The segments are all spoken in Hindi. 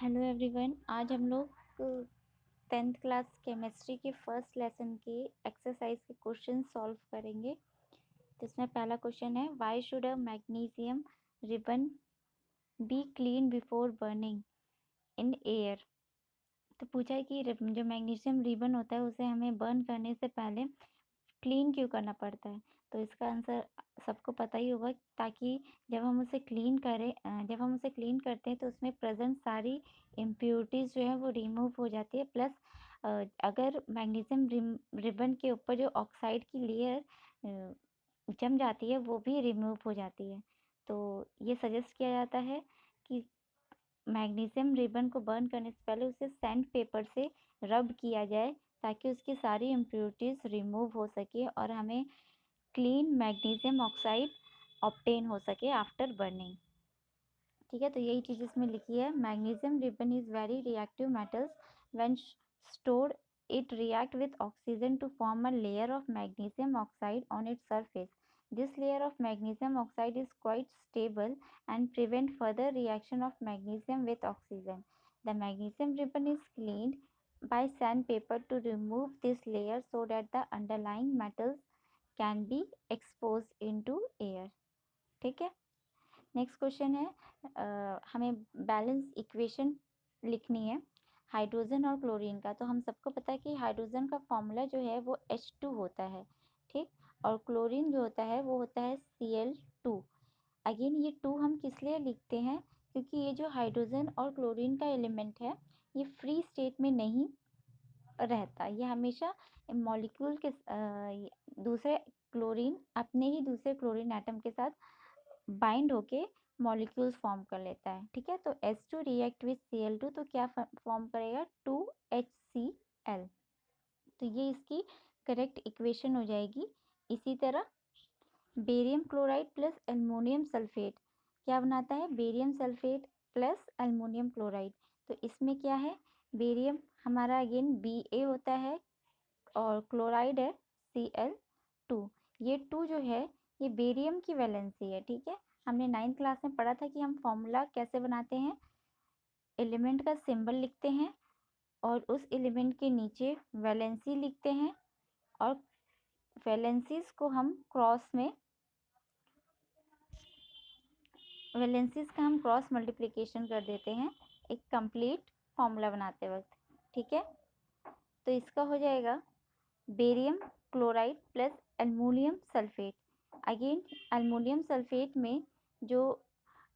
हेलो एवरीवन, आज हम लोग 10th क्लास केमिस्ट्री के फर्स्ट लेसन के एक्सरसाइज के क्वेश्चन सॉल्व करेंगे। तो इसमें पहला क्वेश्चन है, why should a magnesium ribbon be clean before burning in air. तो पूछा है कि जो मैग्नीशियम रिबन होता है उसे हमें बर्न करने से पहले क्लीन क्यों करना पड़ता है। तो इसका आंसर सबको पता ही होगा, ताकि जब हम उसे क्लीन करते हैं तो उसमें प्रेजेंट सारी इम्प्योरिटीज़ जो है वो रिमूव हो जाती है। प्लस अगर मैग्नीशियम रिबन के ऊपर जो ऑक्साइड की लेयर जम जाती है वो भी रिमूव हो जाती है। तो ये सजेस्ट किया जाता है कि मैग्नीशियम रिबन को बर्न करने से पहले उसे सैंड पेपर से रब किया जाए, ताकि उसकी सारी इम्प्योरिटीज़ रिमूव हो सके और हमें क्लीन मैग्नीशियम ऑक्साइड ऑब्टेन हो सके आफ्टर बर्निंग। ठीक है, तो यही चीज़ इसमें लिखी है। Magnesium ribbon is very reactive metals when stored it react with oxygen to form a layer of magnesium oxide on its surface. This layer of magnesium oxide is quite stable and prevent further reaction of magnesium with oxygen. The magnesium ribbon is cleaned by sandpaper to remove this layer so that the underlying metals can be exposed into air. ठीक है, नेक्स्ट क्वेश्चन है, हमें बैलेंस इक्वेशन लिखनी है हाइड्रोजन और क्लोरीन का। तो हम सबको पता है कि हाइड्रोजन का फॉर्मूला जो है वो H2 होता है, ठीक, और क्लोरीन जो होता है वो होता है Cl2। अगेन ये 2 हम किस लिए लिखते हैं, क्योंकि ये जो हाइड्रोजन और क्लोरीन का एलिमेंट है ये फ्री स्टेट में नहीं रहता, ये हमेशा मॉलिक्यूल के दूसरे क्लोरीन अपने ही दूसरे क्लोरीन एटम के साथ बाइंड होके मॉलिक्यूल्स फॉर्म कर लेता है। ठीक है, तो H2 रिएक्ट विथ Cl2 तो क्या फॉर्म करेगा, 2HCl। तो ये इसकी करेक्ट इक्वेशन हो जाएगी। इसी तरह barium chloride plus aluminium sulphate क्या बनाता है, barium sulphate plus aluminium chloride. तो इसमें क्या है, बेरियम हमारा अगेन Ba होता है और क्लोराइड है Cl2। ये 2 जो है ये बेरियम की वैलेंसी है। ठीक है, हमने 9th क्लास में पढ़ा था कि हम फॉर्मूला कैसे बनाते हैं, एलिमेंट का सिंबल लिखते हैं और उस एलिमेंट के नीचे वैलेंसी लिखते हैं और वैलेंसीज को हम क्रॉस मल्टीप्लिकेशन कर देते हैं एक कंप्लीट फॉर्मूला बनाते वक्त। ठीक है, तो इसका हो जाएगा barium chloride plus aluminium sulphate. Again aluminium sulphate में जो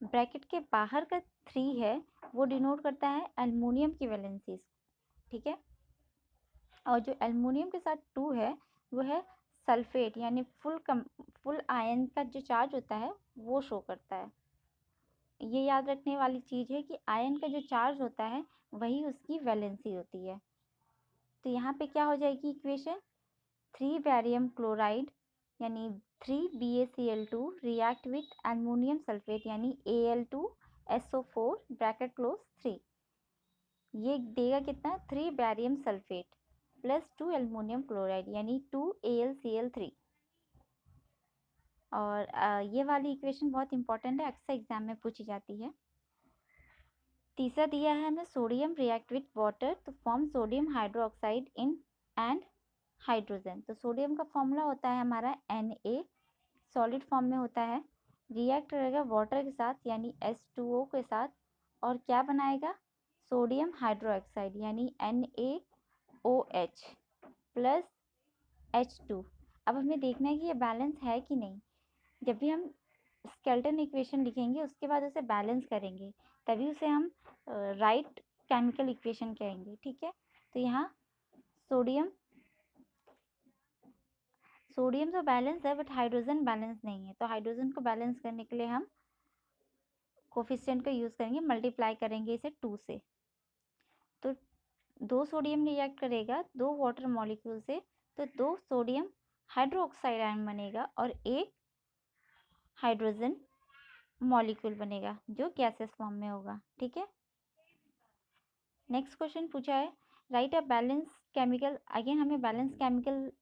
ब्रैकेट के बाहर का 3 है वो डिनोट करता है एल्युमिनियम की वैलेंसीज। ठीक है, और जो एल्युमिनियम के साथ 2 है वो है सल्फेट, यानी फुल आयन का जो चार्ज होता है वो शो करता है। ये याद रखने वाली चीज़ है कि आयन का जो चार्ज होता है वही उसकी वैलेंसी होती है। तो यहाँ पे क्या हो जाएगी इक्वेशन, 3 बैरियम क्लोराइड यानी 3 BaCl2 react with aluminium sulphate यानी Al2SO4 ब्रैकेट क्लोज 3। ये देगा कितना, 3 barium sulphate plus 2 aluminium chloride यानी 2AlCl3। और ये वाली इक्वेशन बहुत इंपॉर्टेंट है, अक्सर एग्जाम में पूछी जाती है। तीसरा दिया है हमें, सोडियम रिएक्ट विथ वाटर तो form sodium hydroxide in and hydrogen. तो सोडियम का फॉर्मूला होता है हमारा Na, सॉलिड फॉर्म में होता है, रिएक्ट करेगा वाटर के साथ यानी H2O के साथ और क्या बनाएगा, सोडियम हाइड्रोक्साइड यानी NaOH प्लस H2। अब हमें देखना है कि ये बैलेंस है कि नहीं। जब भी हम स्केलेटन इक्वेशन लिखेंगे उसके बाद उसे बैलेंस करेंगे, तभी उसे हम राइट केमिकल इक्वेशन कहेंगे। ठीक है, तो यहाँ सोडियम तो बैलेंस है बट हाइड्रोजन बैलेंस नहीं है, तो हाइड्रोजन को बैलेंस करने के लिए हम कोफिशिएंट का यूज़ करेंगे, मल्टीप्लाई करेंगे इसे 2 से। तो 2 सोडियम रिएक्ट करेगा 2 वाटर मॉलिक्यूल से, तो 2 सोडियम हाइड्रोक्साइड आयन बनेगा और 1 हाइड्रोजन मॉलिक्यूल बनेगा जो गैसेस फॉर्म में होगा। ठीक है, नेक्स्ट क्वेश्चन पूछा है, right a balance chemical. Again हमें बैलेंस केमिकल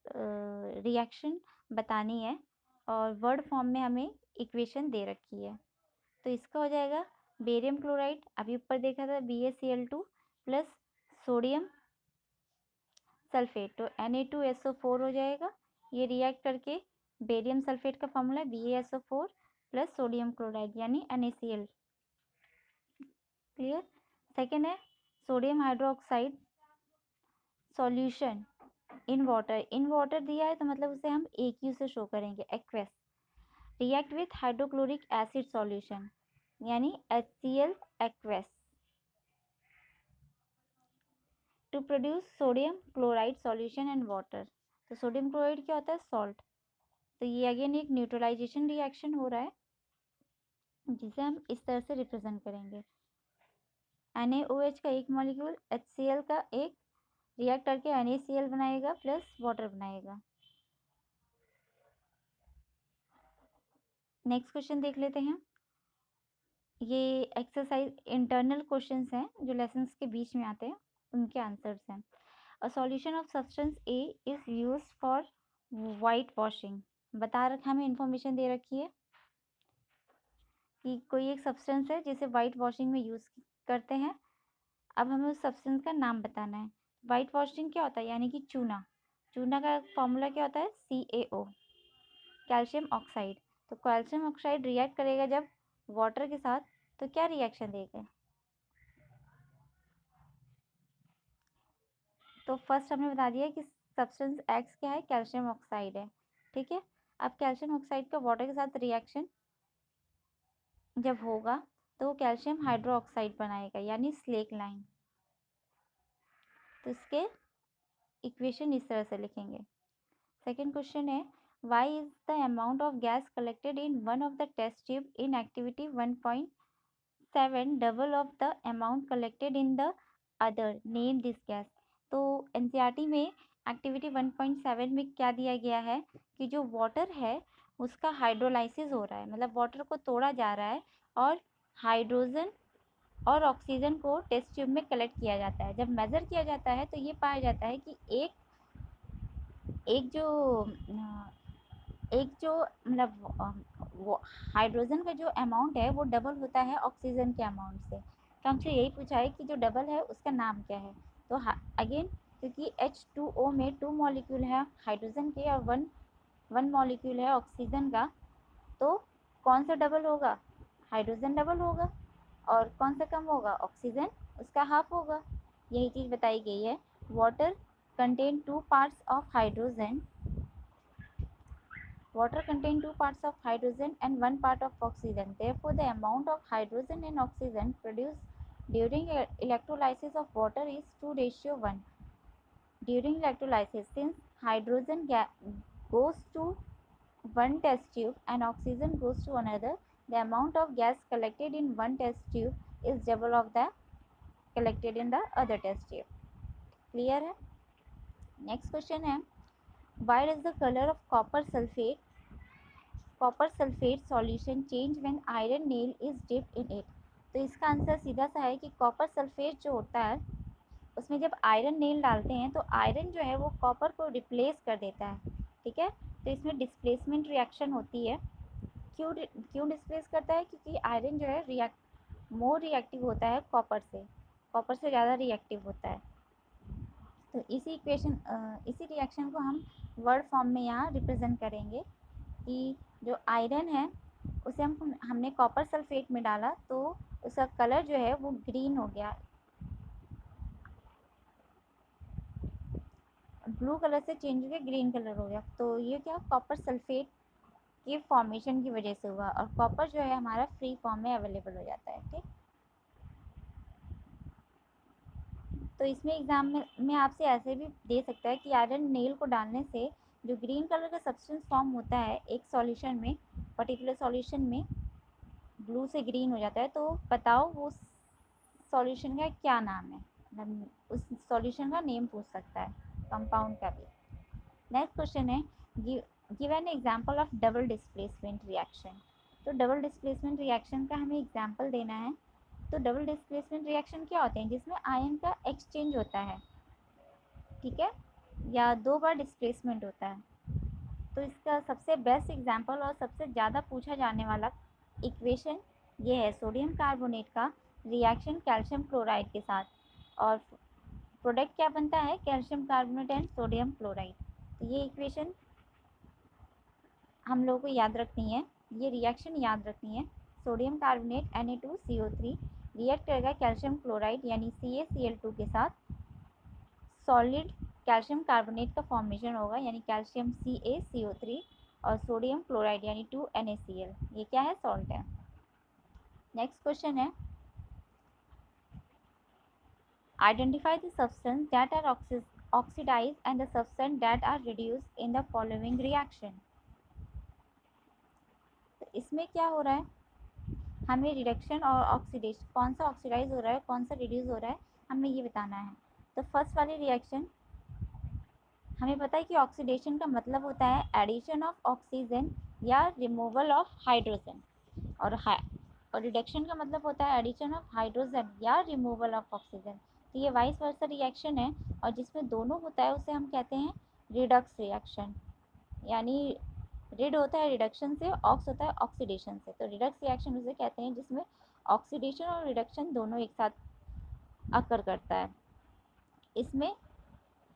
रिएक्शन बतानी है और वर्ड फॉर्म में हमें इक्वेशन दे रखी है। तो इसका हो जाएगा बेरियम क्लोराइड अभी ऊपर देखा था BaCl2 प्लस सोडियम सल्फेट, तो Na2SO4 हो जाएगा। ये रिएक्ट करके बेरियम सल्फेट का फॉर्मूला है BaSO4 प्लस सोडियम क्लोराइड यानी NaCl। क्लियर। सेकेंड है sodium hydroxide solution in water. In water दिया है तो मतलब उसे हम AQ से शो करेंगे, aqueous. React with hydrochloric acid solution यानी HCl aqueous to produce sodium chloride solution and water. तो सोडियम क्लोराइड क्या होता है? सॉल्ट। तो ये अगेन एक न्यूट्रलाइजेशन रिएक्शन हो रहा है जिसे हम इस तरह से रिप्रेजेंट करेंगे। NaOH का एक मॉलिक्यूल HCl का एक रिएक्ट करके NaCl बनाएगा प्लस वाटर बनाएगा। नेक्स्ट क्वेश्चन देख लेते हैं। ये एक्सरसाइज इंटरनल क्वेश्चंस हैं जो लेसन्स के बीच में आते हैं, उनके आंसर्स हैं। A solution of substance A is used for white washing. बता रखा, हमें इंफॉर्मेशन दे रखी है कि कोई एक सब्सटेंस है जिसे वाइट वॉशिंग में यूज़ करते हैं। अब हमें उस सब्सटेंस का नाम बताना है। वाइट वॉशिंग क्या होता है? यानी कि चूना। चूना का फॉर्मूला क्या होता है? CaO, calcium oxide. तो कैल्शियम ऑक्साइड रिएक्ट करेगा जब वाटर के साथ, तो क्या रिएक्शन देगा? तो फर्स्ट हमने बता दिया कि सब्सटेंस एक्स क्या है? कैल्शियम ऑक्साइड है। ठीक है। अब कैल्शियम ऑक्साइड का वाटर के साथ रिएक्शन जब होगा तो कैल्शियम हाइड्रो ऑक्साइड बनाएगा यानी स्लेक लाइन। तो इसके इक्वेशन इस तरह से लिखेंगे। सेकेंड क्वेश्चन है why is the amount of gas collected in one of the test tube in activity 1.7 double of the amount collected in the other, name this gas. तो NCERT में एक्टिविटी 1.7 में क्या दिया गया है कि जो वाटर है उसका हाइड्रोलाइसिस हो रहा है, मतलब वाटर को तोड़ा जा रहा है और हाइड्रोजन और ऑक्सीजन को टेस्ट ट्यूब में कलेक्ट किया जाता है। जब मेज़र किया जाता है तो ये पाया जाता है कि एक जो मतलब हाइड्रोजन का जो अमाउंट है वो डबल होता है ऑक्सीजन के अमाउंट से। तो हमसे यही पूछा है कि जो डबल है उसका नाम क्या है। तो अगेन क्योंकि H2O में 2 मॉलिक्यूल है हाइड्रोजन के और वन मॉलिक्यूल है ऑक्सीजन का, तो कौन सा डबल होगा? हाइड्रोजन डबल होगा। और कौन सा कम होगा? ऑक्सीजन, उसका हाफ होगा। यही चीज़ बताई गई है। Water contain 2 parts of hydrogen, water contain 2 parts of hydrogen and 1 part of oxygen. Therefore, the amount of hydrogen and oxygen produced during electrolysis of water is 2:1. During electrolysis, since hydrogen goes to one test tube and oxygen goes to another, the amount of gas collected in one test tube is double of the collected in the other test tube. Clear है? Next question है why does the color of copper sulfate solution change when iron nail is dipped in it? तो इसका आंसर सीधा सा है कि कॉपर सल्फेट जो होता है उसमें जब आयरन नेल डालते हैं तो आयरन जो है वो कॉपर को रिप्लेस कर देता है। ठीक है। तो इसमें डिस्प्लेसमेंट रिएक्शन होती है। क्यों डिस्प्लेस करता है? क्योंकि आयरन जो है मोर रिएक्टिव होता है कॉपर से ज़्यादा रिएक्टिव होता है। तो इसी रिएक्शन को हम वर्ड फॉर्म में यहाँ रिप्रेजेंट करेंगे कि जो आयरन है उसे हमने कॉपर सल्फेट में डाला तो उसका कलर जो है वो ग्रीन हो गया, ब्लू कलर से चेंज होकर ग्रीन कलर हो गया। तो ये क्या? कॉपर सल्फेट के फॉर्मेशन की वजह से हुआ और कॉपर जो है हमारा फ्री फॉर्म में अवेलेबल हो जाता है। ठीक। तो इसमें एग्जाम में आपसे ऐसे भी दे सकता है कि आयरन नेल को डालने से जो ग्रीन कलर का सब्सटेंस फॉर्म होता है एक सॉल्यूशन में, पर्टिकुलर सॉल्यूशन में ब्लू से ग्रीन हो जाता है, तो बताओ वो सॉल्यूशन का क्या नाम है। मतलब उस सॉल्यूशन का नेम पूछ सकता है, कंपाउंड का भी। नेक्स्ट क्वेश्चन है give an example of double displacement reaction. तो डबल डिस्प्लेसमेंट रिएक्शन का हमें एग्जांपल देना है। तो डबल डिस्प्लेसमेंट रिएक्शन क्या होते हैं? जिसमें आयन का एक्सचेंज होता है, ठीक है, या 2 बार डिस्प्लेसमेंट होता है। तो इसका सबसे बेस्ट एग्जांपल और सबसे ज़्यादा पूछा जाने वाला इक्वेशन ये है सोडियम कार्बोनेट का रिएक्शन कैल्शियम क्लोराइड के साथ, और प्रोडक्ट क्या बनता है, calcium carbonate and sodium chloride. तो ये इक्वेशन हम लोगों को याद रखनी है, ये रिएक्शन याद रखनी है। सोडियम कार्बोनेट Na2CO3 रिएक्ट करेगा कैल्शियम क्लोराइड यानी CaCl2 के साथ, सॉलिड कैल्शियम कार्बोनेट का फॉर्मेशन होगा यानी कैल्शियम CaCO3 और सोडियम क्लोराइड यानी 2NaCl, ये क्या है, सॉल्ट है। नेक्स्ट क्वेश्चन है, identify the substance that are oxidize and the substance that are reduce in the following reaction. तो इसमें क्या हो रहा है, हमें रिडक्शन और ऑक्सीडेशन, कौन सा ऑक्सीडाइज हो रहा है कौन सा रिड्यूस हो रहा है, हमें ये बताना है। तो फर्स्ट वाली रिएक्शन हमें पता है कि ऑक्सीडेशन का मतलब होता है एडिशन ऑफ ऑक्सीजन या रिमूवल ऑफ हाइड्रोजन, और रिडक्शन का मतलब होता है एडिशन ऑफ हाइड्रोजन या रिमूवल ऑफ ऑक्सीजन। तो ये वाइस वर्सा रिएक्शन है, और जिसमें दोनों होता है उसे हम कहते हैं रिडक्स रिएक्शन, यानी रिड होता है रिडक्शन से, ऑक्स होता है ऑक्सीडेशन से। तो रिडक्स रिएक्शन उसे कहते हैं जिसमें ऑक्सीडेशन और रिडक्शन दोनों एक साथ अकर करता है। इसमें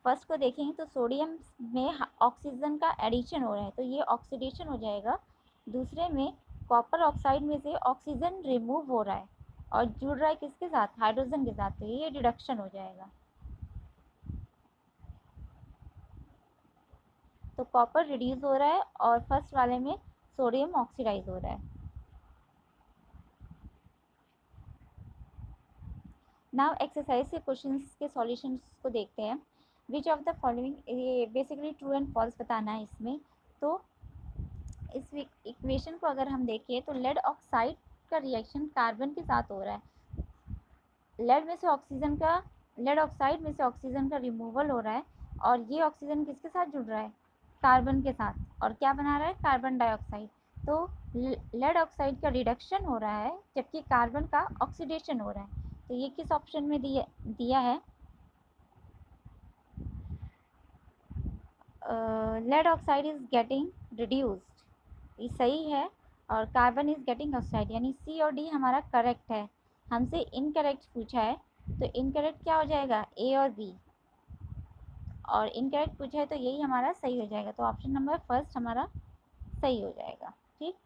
फर्स्ट को देखेंगे तो सोडियम में ऑक्सीजन का एडिशन हो रहा है तो ये ऑक्सीडेशन हो जाएगा। दूसरे में कॉपर ऑक्साइड में से ऑक्सीजन रिमूव हो रहा है और जुड़ रहा है किसके साथ, हाइड्रोजन के साथ, तो ये रिडक्शन हो जाएगा। तो कॉपर रिड्यूस हो रहा है और फर्स्ट वाले में सोडियम ऑक्सीडाइज हो रहा है। नाउ एक्सरसाइज के क्वेश्चंस के सॉल्यूशंस को देखते हैं। विच ऑफ द फॉलोइंग, ये बेसिकली ट्रू एंड फॉल्स बताना है इसमें। तो इस इक्वेशन को अगर हम देखें तो लेड ऑक्साइड का रिएक्शन कार्बन के साथ हो रहा है, लेड ऑक्साइड में से ऑक्सीजन का रिमूवल हो रहा है और ये ऑक्सीजन किसके साथ जुड़ रहा है, कार्बन के साथ, और क्या बना रहा है, कार्बन डाइऑक्साइड। तो लेड ऑक्साइड का रिडक्शन हो रहा है जबकि कार्बन का ऑक्सीडेशन हो रहा है। तो ये किस ऑप्शन में दिया है, lead oxide is getting reduced, ये सही है, और कार्बन इज गेटिंग ऑक्साइड, यानी सी और डी हमारा करेक्ट है। हमसे इनकरेक्ट पूछा है तो इनकरेक्ट क्या हो जाएगा, ए और बी, और इनकरेक्ट पूछा है तो यही हमारा सही हो जाएगा। तो ऑप्शन नंबर फर्स्ट हमारा सही हो जाएगा। ठीक,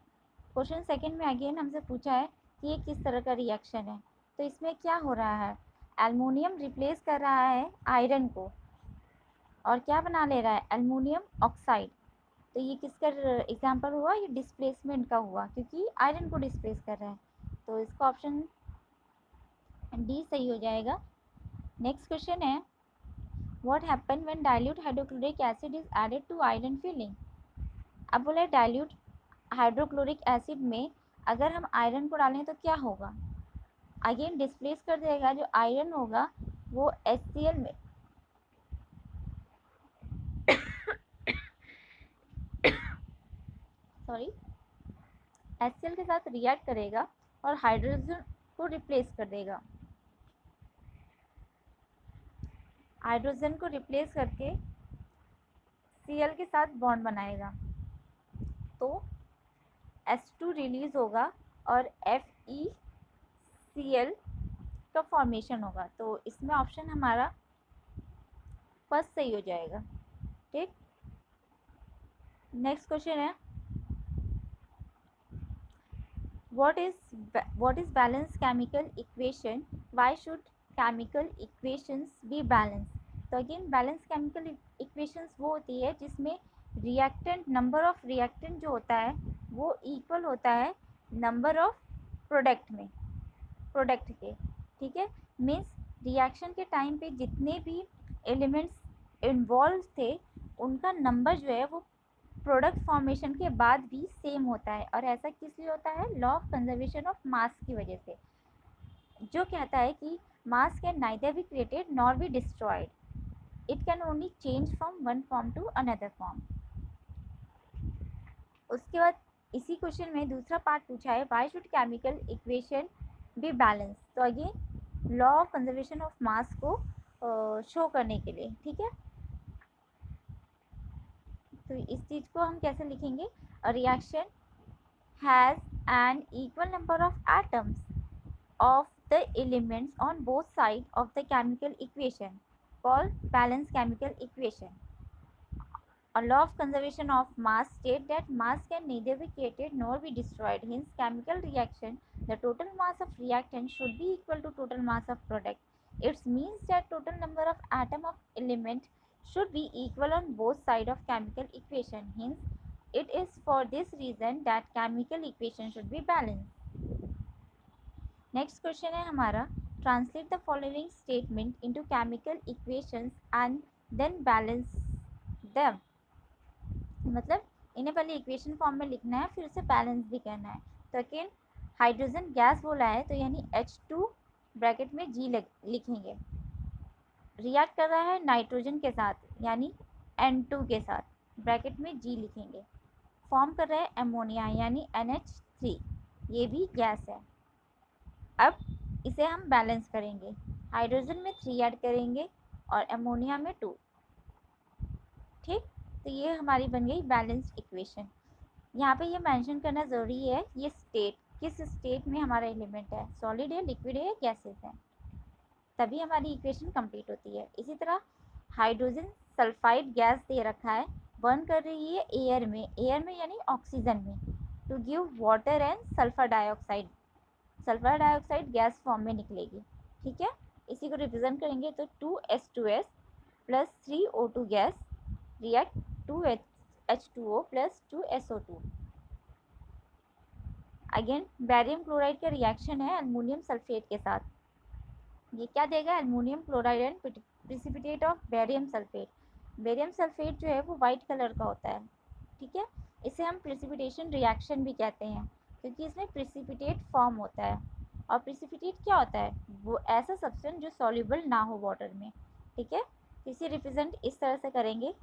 क्वेश्चन सेकंड में अगेन हमसे पूछा है कि ये किस तरह का रिएक्शन है। तो इसमें क्या हो रहा है, एल्युमिनियम रिप्लेस कर रहा है आयरन को और क्या बना ले रहा है, एल्युमिनियम ऑक्साइड। तो ये किसका एग्जाम्पल हुआ, ये डिस्प्लेसमेंट का हुआ क्योंकि आयरन को डिस्प्लेस कर रहा है। तो इसका ऑप्शन डी सही हो जाएगा। नेक्स्ट क्वेश्चन है, what happen when dilute hydrochloric acid is added to iron filing. अब बोला डाइल्यूट हाइड्रोक्लोरिक एसिड में अगर हम आयरन को डालें तो क्या होगा, अगेन डिस्प्लेस कर देगा, जो आयरन होगा वो HCl में HCl के साथ रिएक्ट करेगा और हाइड्रोजन को रिप्लेस कर देगा, हाइड्रोजन को रिप्लेस करके Cl के साथ बॉन्ड बनाएगा, तो H2 रिलीज होगा और FeCl का फॉर्मेशन होगा। तो इसमें ऑप्शन हमारा फर्स्ट सही हो जाएगा। ठीक, नेक्स्ट क्वेश्चन है, what is balanced chemical equation, why should chemical equations be balanced। तो अगेन बैलेंस केमिकल इक्वेशंस वो होती है जिसमें रिएक्टेंट, नंबर ऑफ रिएक्टेंट जो होता है वो इक्वल होता है नंबर ऑफ प्रोडक्ट के। ठीक है, मीन्स रिएक्शन के टाइम पे जितने भी एलिमेंट्स इन्वॉल्व थे उनका नंबर जो है वो प्रोडक्ट फॉर्मेशन के बाद भी सेम होता है। और ऐसा किस लिए होता है, law of conservation of mass की वजह से, जो कहता है कि mass can neither be created nor be destroyed, it can only change from one form to another form. उसके बाद इसी क्वेश्चन में दूसरा पार्ट पूछा है, why should chemical equation be balance. तो again law of conservation of mass को शो करने के लिए। ठीक है, तो इस चीज़ को हम कैसे लिखेंगे, a reaction has an equal number of atoms of the elements on both sides of the chemical equation called balanced chemical equation. A law of conservation of mass states that mass can neither be created nor be destroyed. Hence, chemical reaction, the total mass of reactant should be equal to total mass of product. It means that total number of atom of element should be equal on both sides of chemical equation. Hence, it is for this reason that chemical equation should be balanced. Next question है हमारा, translate the following statement into chemical equations and then balance them. मतलब इन्हें पहले इक्वेशन फॉर्म में लिखना है, फिर उसे बैलेंस भी करना है। तो अगेन हाइड्रोजन गैस बोला है तो यानी H2 ब्रैकेट में G लिखेंगे। रिएक्ट कर रहा है नाइट्रोजन के साथ यानी N2 के साथ, ब्रैकेट में G लिखेंगे। फॉर्म कर रहा है अमोनिया यानी NH3, ये भी गैस है। अब इसे हम बैलेंस करेंगे, हाइड्रोजन में 3 ऐड करेंगे और अमोनिया में 2। ठीक, तो ये हमारी बन गई बैलेंस्ड इक्वेशन। यहाँ पे ये मेंशन करना ज़रूरी है ये स्टेट, किस स्टेट में हमारा एलिमेंट है, सॉलिड है, लिक्विड है, गैसेस है, तभी हमारी इक्वेशन कंप्लीट होती है। इसी तरह हाइड्रोजन सल्फाइड गैस दे रखा है, बर्न कर रही है एयर में यानी ऑक्सीजन में, to give water and sulphur dioxide. Sulphur dioxide gas form में निकलेगी। ठीक है, इसी को रिप्रेजेंट करेंगे तो 2H2S plus 3O2 gas react 2H2O plus 2SO2। Again barium chloride का रिएक्शन है अल्मोनियम सल्फेट के साथ। ये क्या देगा, aluminium chloride and precipitate of barium sulphate. Barium sulphate जो है वो वाइट कलर का होता है। ठीक है, इसे हम प्रिसिपिटेशन रिएक्शन भी कहते हैं क्योंकि इसमें प्रिसिपिटेट फॉर्म होता है। और प्रिसिपिटेट क्या होता है, वो ऐसा सब्सटेंस जो सॉल्युबल ना हो वाटर में। ठीक है, इसे रिप्रेजेंट इस तरह से करेंगे,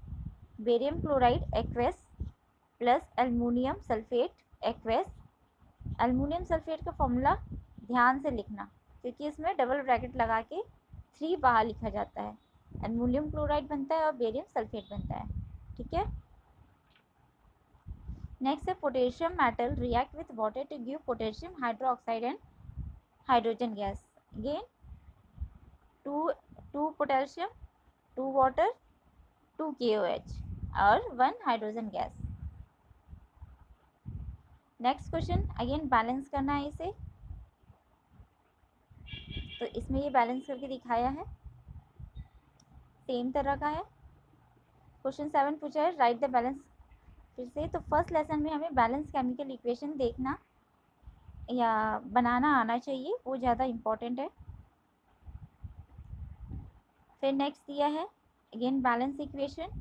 barium chloride aqueous plus aluminium sulphate aqueous. Aluminium sulphate का फॉर्मूला ध्यान से लिखना क्योंकि इसमें डबल ब्रैकेट लगा के 3 बाहर लिखा जाता है। एल्युमिनियम क्लोराइड बनता है और बेरियम सल्फेट बनता है। ठीक है, नेक्स्ट है potassium metal react with water to give potassium hydroxide and hydrogen gas. Again 2 potassium 2 water 2 KOH और 1 hydrogen gas. Next question again balance करना है इसे, तो इसमें ये बैलेंस करके दिखाया है, सेम तरह का है। क्वेश्चन 7 पूछा है राइट द बैलेंस। फिर से तो फर्स्ट लेसन में हमें बैलेंस केमिकल इक्वेशन देखना या बनाना आना चाहिए, वो ज़्यादा इम्पॉर्टेंट है। फिर नेक्स्ट दिया है अगेन बैलेंस इक्वेशन,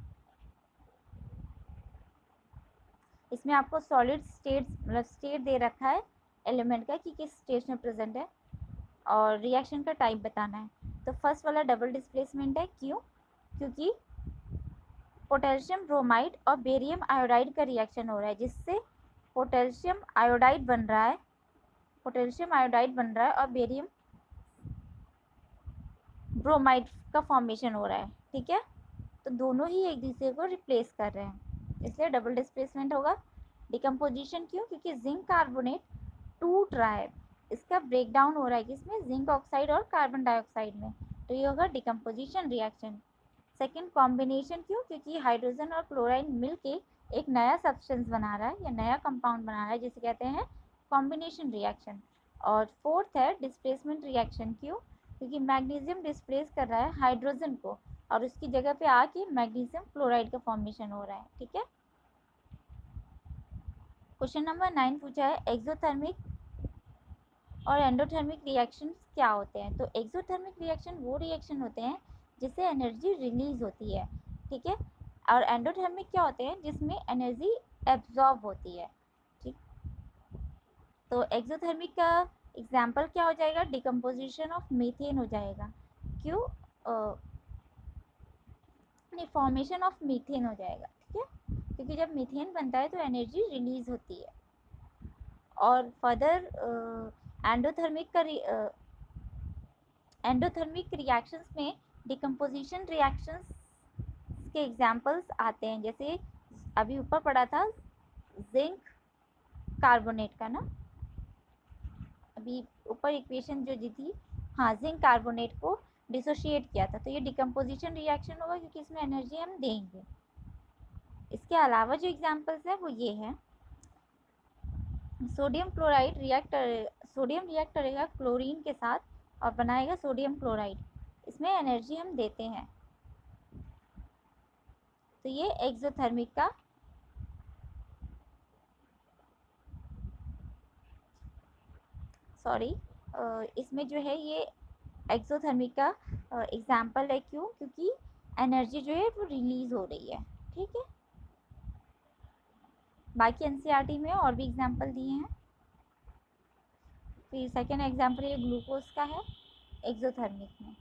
इसमें आपको सॉलिड स्टेट मतलब स्टेट दे रखा है एलिमेंट का कि किस स्टेट में प्रेजेंट है और रिएक्शन का टाइप बताना है। तो फर्स्ट वाला डबल डिस्प्लेसमेंट है, क्यों, क्योंकि पोटेशियम ब्रोमाइड और बेरियम आयोडाइड का रिएक्शन हो रहा है जिससे पोटेशियम आयोडाइड बन रहा है, पोटेशियम आयोडाइड बन रहा है और बेरियम ब्रोमाइड का फॉर्मेशन हो रहा है। ठीक है, तो दोनों ही एक दूसरे को रिप्लेस कर रहे हैं, इसलिए डबल डिस्प्लेसमेंट होगा। डिकम्पोजिशन क्यों, क्योंकि जिंक कार्बोनेट टूट रहा है, इसका ब्रेक डाउन हो रहा है किसमें, जिंक ऑक्साइड और कार्बन डाइऑक्साइड में, तो ये होगा डिकम्पोजिशन रिएक्शन। सेकेंड कॉम्बिनेशन क्यों, क्योंकि हाइड्रोजन और क्लोराइड मिलके एक नया सब्सटेंस बना रहा है या नया कंपाउंड बना रहा है जिसे कहते हैं कॉम्बिनेशन रिएक्शन। और फोर्थ है डिस्प्लेसमेंट रिएक्शन, क्यों, क्योंकि मैग्नीशियम डिस्प्लेस कर रहा है हाइड्रोजन को और उसकी जगह पे आके मैग्नीशियम क्लोराइड का फॉर्मेशन हो रहा है। ठीक है, क्वेश्चन नंबर 9 पूछा है एक्सोथर्मिक और एंडोथर्मिक रिएक्शन क्या होते हैं। तो एक्सोथर्मिक रिएक्शन वो रिएक्शन होते हैं जिससे एनर्जी रिलीज होती है। ठीक है, और एंडोथर्मिक क्या होते हैं जिसमें एनर्जी एब्जॉर्ब होती है। ठीक, तो एक्सोथर्मिक का एग्जाम्पल क्या हो जाएगा, डिकम्पोजिशन ऑफ मीथेन हो जाएगा, क्यों, फॉर्मेशन ऑफ मीथेन हो जाएगा। ठीक है, क्योंकि जब मीथेन बनता है तो एनर्जी रिलीज होती है। और फर्दर एंडोथर्मिक का एंडोथर्मिक रिएक्शंस में डिकम्पोजिशन रिएक्शंस के एग्जांपल्स आते हैं, जैसे अभी ऊपर पढ़ा था जिंक कार्बोनेट का ना, अभी ऊपर इक्वेशन जो दी थी, हाँ, जिंक कार्बोनेट को डिसोशिएट किया था, तो ये डिकम्पोजिशन रिएक्शन होगा क्योंकि इसमें एनर्जी हम देंगे। इसके अलावा जो एग्जांपल्स है वो ये है, सोडियम रिएक्ट करेगा क्लोरीन के साथ और बनाएगा सोडियम क्लोराइड, इसमें एनर्जी हम देते हैं। तो ये एक्सोथर्मिक का इसमें जो है ये एक्सोथर्मिक का एग्जाम्पल है। क्यों? क्योंकि एनर्जी जो है वो रिलीज हो रही है। ठीक है, बाकी एनसीईआरटी में और भी एग्जाम्पल दिए हैं। फिर सेकेंड एग्जाम्पल ये ग्लूकोज का है एक्सोथर्मिक में।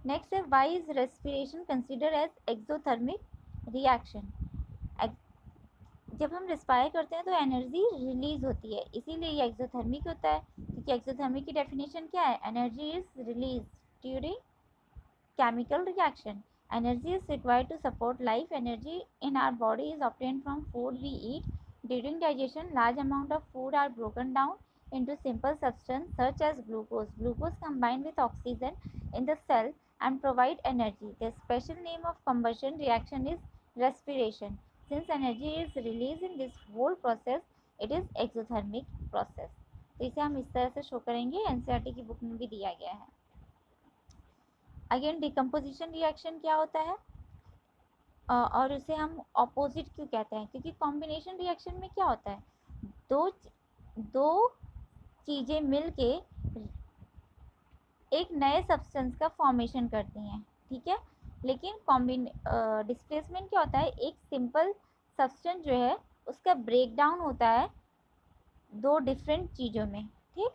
नेक्स्ट है, why is respiration considered as exothermic reaction. जब हम रिस्पायर करते हैं तो एनर्जी रिलीज होती है, इसीलिए ये एक्सोथर्मिक होता है। क्योंकि एक्सोथर्मिक की डेफिनेशन क्या है? Energy is release during chemical reaction. Energy is required to support life. Energy in our body is obtained from food we eat. During digestion, large amount of food are broken down into simple substance such as glucose. Glucose combined with oxygen in the cell and provide energy. The special name of combustion reaction is respiration. Since energy is released in this whole process, it is exothermic process. तो इसे हम इस तरह से शो करेंगे, एनसीईआरटी की बुक में भी दिया गया है। अगेन डिकम्पोजिशन रिएक्शन क्या होता है और उसे हम ऑपोजिट क्यों कहते हैं? क्योंकि कॉम्बिनेशन रिएक्शन में क्या होता है, दो चीज़ें मिलके एक नए सब्सटेंस का फॉर्मेशन करती हैं। ठीक है, लेकिन डिस्प्लेसमेंट क्या होता है? एक सिंपल सब्सटेंस जो है उसका ब्रेक डाउन होता है दो डिफरेंट चीज़ों में। ठीक,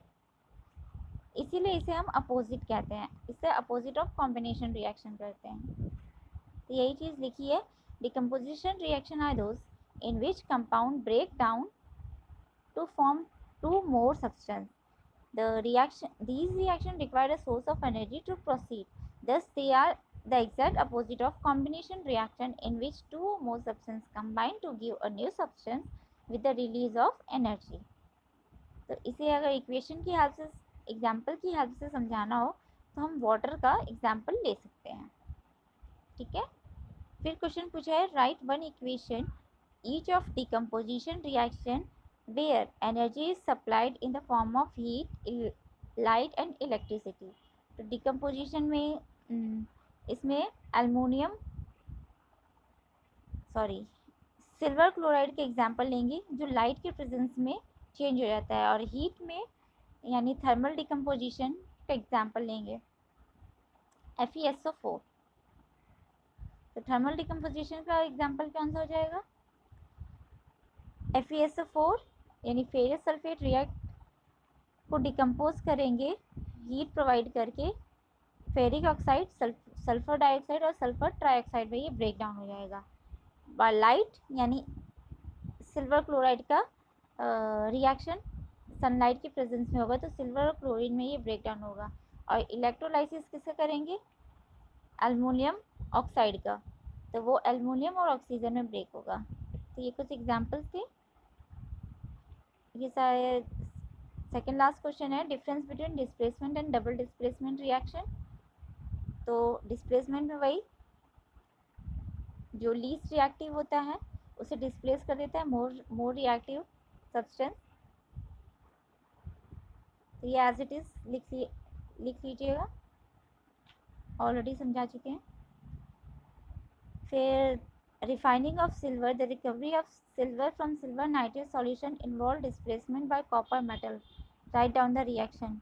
इसीलिए इसे हम अपोजिट कहते हैं, इससे अपोजिट ऑफ कॉम्बिनेशन रिएक्शन करते हैं। तो यही चीज़ लिखी है, decomposition reaction are those in which compound break down to form two more substance. These reactions require a source of energy to proceed. Thus, they are the exact opposite of combination reaction in which two or more substances combine to give a new substance with the release of energy. तो इसे अगर इक्वेशन की हेल्प से, एग्जाम्पल की हेल्प से समझाना हो तो हम वाटर का एग्जाम्पल ले सकते हैं। ठीक है, फिर क्वेश्चन पूछा है, write one equation each of decomposition reaction where energy is supplied in the form of heat, light and electricity. तो डिकम्पोजिशन में इसमें सिल्वर क्लोराइड के एग्जाम्पल लेंगे जो लाइट के प्रेजेंस में चेंज हो जाता है, और हीट में यानी थर्मल डिकम्पोजिशन का एग्जाम्पल लेंगे FeSO4। तो थर्मल डिकम्पोजिशन का एग्जाम्पल कौन सा हो जाएगा? FeSO4 यानी फेरस सल्फेट रिएक्ट को डिकम्पोज करेंगे हीट प्रोवाइड करके, फेरिक ऑक्साइड, सल्फर डाइऑक्साइड और सल्फर ट्राइऑक्साइड में ये ब्रेक डाउन हो जाएगा। लाइट यानी सिल्वर क्लोराइड का रिएक्शन सनलाइट के प्रेजेंस में होगा तो सिल्वर और क्लोरीन में ये ब्रेक डाउन होगा। और इलेक्ट्रोलाइसिस किसका करेंगे? एल्युमिनियम ऑक्साइड का, तो वो एल्युमिनियम और ऑक्सीजन में ब्रेक होगा। तो ये कुछ एग्जांपल्स थे। ये सारे सेकेंड लास्ट क्वेश्चन है, difference between displacement and double displacement reaction. तो डिस्प्लेसमेंट में वही जो लीस्ट रिएक्टिव होता है उसे डिस्प्लेस कर देता है मोर रिएक्टिव सब्सटेंस। तो ये एज इट इज लिख लीजिएगा, ऑलरेडी समझा चुके हैं। फिर refining of silver, the recovery of silver from silver nitrate solution involve displacement bye copper metal, write down the reaction.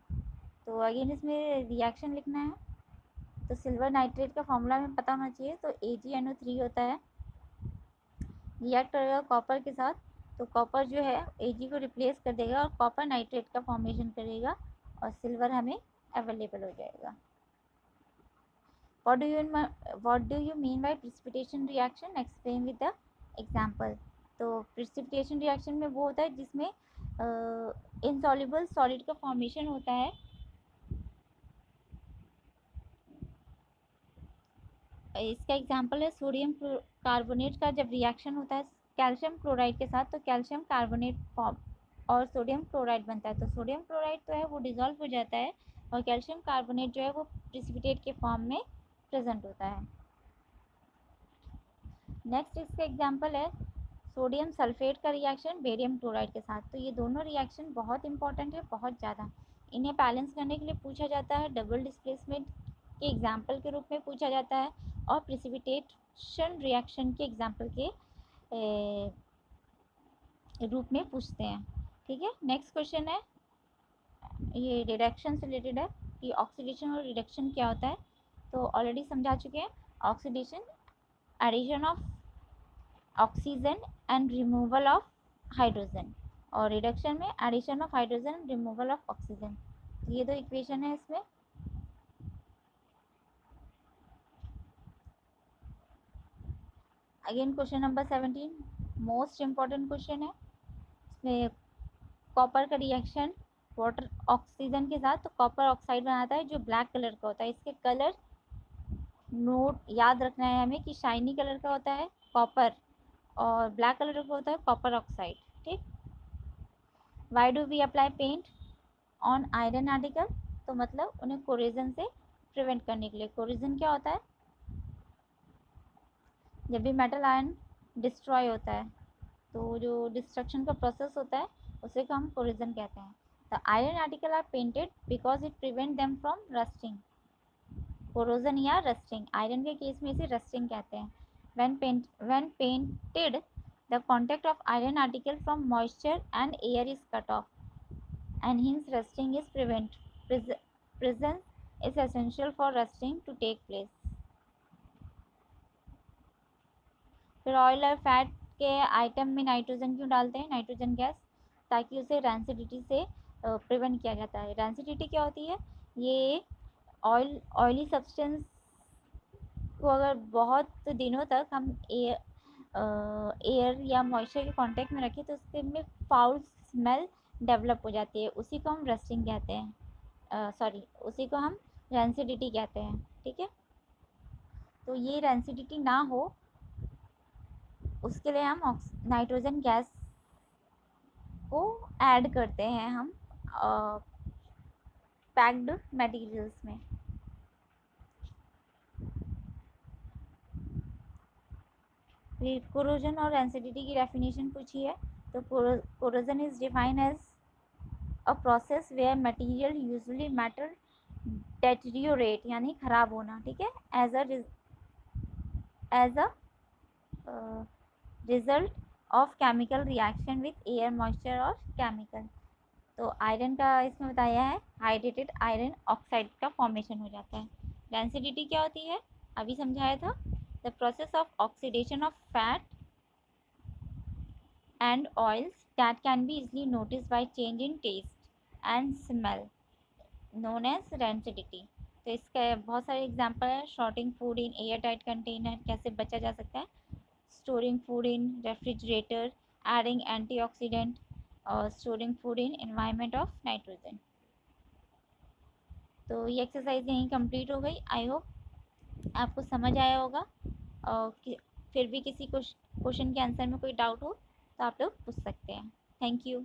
तो अगेन इसमें रिएक्शन लिखना है। तो सिल्वर नाइट्रेट का फॉर्मूला में पता होना चाहिए, तो AgNO3 होता है, रिएक्ट करेगा कॉपर के साथ, तो कॉपर जो है Ag को रिप्लेस कर देगा और कॉपर नाइट्रेट का फॉर्मेशन करेगा और सिल्वर हमें अवेलेबल हो जाएगा। What do you mean by precipitation reaction? Explain with the example. तो precipitation reaction में वो होता है जिसमें insoluble solid का फॉर्मेशन होता है। इसका एग्जाम्पल है सोडियम कार्बोनेट का जब रिएक्शन होता है कैल्शियम क्लोराइड के साथ, तो कैल्शियम कार्बोनेट फॉर्म और सोडियम क्लोराइड बनता है। तो सोडियम क्लोराइड तो है वो डिजॉल्व हो जाता है और कैल्शियम कार्बोनेट जो है वो प्रिसिपिटेट के फॉर्म में प्रेजेंट होता है। नेक्स्ट इसका एग्जांपल है सोडियम सल्फेट का रिएक्शन बेरियम क्लोराइड के साथ। तो ये दोनों रिएक्शन बहुत इंपॉर्टेंट है, बहुत ज़्यादा। इन्हें बैलेंस करने के लिए पूछा जाता है, डबल डिस्प्लेसमेंट के एग्जाम्पल के रूप में पूछा जाता है और प्रिसिपिटेशन रिएक्शन के एग्जाम्पल के रूप में पूछते हैं। ठीक है, नेक्स्ट क्वेश्चन है, ये रिडक्शन से रिलेटेड है कि ऑक्सीडेशन और रिडक्शन क्या होता है। तो ऑलरेडी समझा चुके हैं। Oxidation addition of oxygen and removal of hydrogen, और रिडक्शन में addition of hydrogen removal of oxygen. तो ये दो इक्वेशन है इसमें। Again question number 17 most important question है। इसमें कॉपर का रिएक्शन वाटर ऑक्सीजन के साथ, तो कॉपर ऑक्साइड बनाता है जो ब्लैक कलर का होता है। इसके कलर नोट याद रखना है हमें कि शाइनी कलर का होता है कॉपर और ब्लैक कलर का होता है कॉपर ऑक्साइड। ठीक। Why do we apply paint on iron article, तो मतलब उन्हें कोरोजन से प्रिवेंट करने के लिए। कोरोजन क्या होता है, जब भी मेटल आयन डिस्ट्रॉय होता है तो जो डिस्ट्रक्शन का प्रोसेस होता है उसे को हम कोरोजन कहते हैं। The iron article are painted because it prevent them from rusting. Corrosion या रस्टिंग, आयरन के केस में इसे रस्टिंग कहते हैं। when painted the contact of iron article from moisture and air is cut off and hence rusting is presence is essential for rusting to take place। फिर ऑयल और फैट के आइटम में नाइट्रोजन क्यों डालते हैं, नाइट्रोजन गैस, ताकि उसे रैंसिडिटी से प्रिवेंट किया जाता है। रैंसिडिटी क्या होती है, ये ऑयली सब्सटेंस को अगर बहुत दिनों तक हम एयर या मॉइस्चर के कांटेक्ट में रखें तो उसके में फाउल स्मेल डेवलप हो जाती है, उसी को हम रस्टिंग कहते हैं, सॉरी उसी को हम रैंसिडिटी कहते हैं। ठीक है, तो ये रैंसिडिटी ना हो उसके लिए हम नाइट्रोजन गैस को ऐड करते हैं हम पैक्ड मटेरियल्स में। कोरोजन और रैंसिडिटी की डेफिनेशन पूछी है। तो corrosion is defined as a process where material usually metal deteriorate, यानी खराब होना। ठीक है, as a result of chemical reaction with air moisture और केमिकल। तो आयरन का इसमें बताया है हाइड्रेटेड आयरन ऑक्साइड का फॉर्मेशन हो जाता है। डेंसिटी क्या होती है, अभी समझाया था, the process of oxidation of fat and oils that can be easily noticed by change in taste and smell known as rancidity। तो इसका बहुत सारे एग्जांपल है। Storing food in air tight container, कैसे बचा जा सकता है, storing food in refrigerator, adding antioxidant, और storing food in environment of nitrogen. तो ये एक्सरसाइज यहीं कंप्लीट हो गई। आई होप आपको समझ आया होगा, और फिर भी किसी क्वेश्चन के आंसर में कोई डाउट हो तो आप लोग पूछ सकते हैं। Thank you.